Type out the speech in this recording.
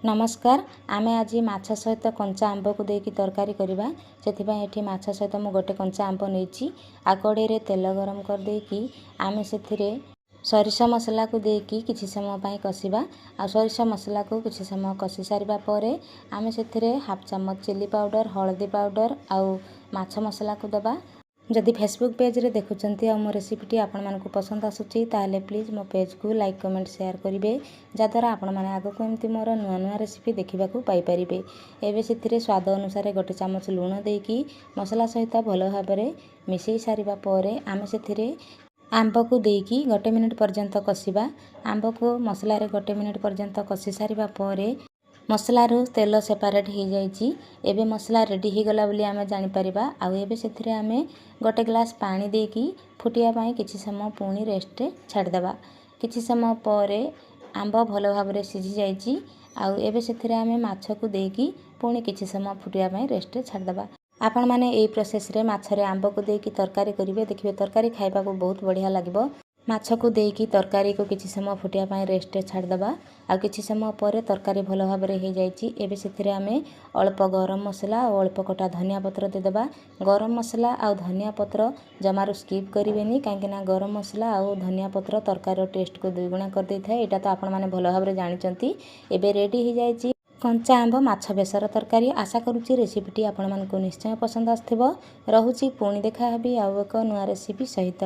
नमस्कार आमे आज माछ सहित कंचा आंब को देकी तरकारी करबा सेथिबाई एठी माछ सहित मु गोटे कंचा आंब नेछि आ कड़े रे तेल गरम कर देकी आमे सेथिरे सरिषा मसला को देकी किछि समय पई कसिबा आ सरिषा मसला को किछि समय कसी सारिबा परे आमे सेथिरे हाफ चम्मच चिली पाउडर हळदी पाउडर आ माछ मसला को दबा। जदि फेसबुक पेज रे देखुचंती आ मो रेसिपीटी आपण मानकु पसंद आसुची ताले प्लीज मो पेज को लाइक कमेंट शेयर करिवे जद्वारा आपण माने आगो को एमती मोर नुआ नुआ रेसिपी देखिबा को पाई परिबे। एबे सेथिरे स्वाद अनुसार गोटे चम्मच लूण देकी मसला सहित भलो भाबरे मिसई सारिबा परे आमे सेथिरे आंब को देकी गोटे मिनिट पर्यंत कसिबा। आंब को मसला रे गोटे मिनिट पर्यंत कसी सारिबा परे मसलारू तेल सेपारेट हो जाइए। एबे मसला रेडी हो गला बोली आमे जानि परिबा। आ एबे सेथिरे आमे गोटे ग्लास पानी देकी फुटिया पाई किछि समय पुणी रेस्ट छाड़ देबा। किछि समय परे आंब भलो भाबरे सिझी जाइए। आ एबे सेथिरे आमे माछ को देकी पुणी किछि समय फुटिया पाई रेस्ट छाड़ देबा। आपण माने एई प्रोसेस रे माछ रे आंब को देकी तरकारी करिवे देखिबे तरकारी खाइबा को बहुत बढ़िया लागिबो। माछ को देकी तरकारी को किछि समय फुटिया पाई रेस्ट छाड़ देबा। आ किछि समय परे तरकारी भलो भाबरे हो जाइए। एबे सेथिरे आमे अल्प गरम मसला और अल्प कटा धनिया पत्र दे देबा। गरम मसला आ धनिया पत्र जमारू स्किप करिवेनी काहेकि ना गरम मसला आ धनिया पत्र तरकारी टेस्ट को दुगुणा कर देइ थाए। एटा तो आपण माने भलो भाबरे जानिचंती। एबे रेडी हो जाइए कंचा आंब माछ बेसर तरकारी। आशा करूची रेसिपीटी आपण मानकु निश्चय पसंद आस्थिबो। रहुची पुणी देखा हेबी आ एक नुआ रेसिपी सहित।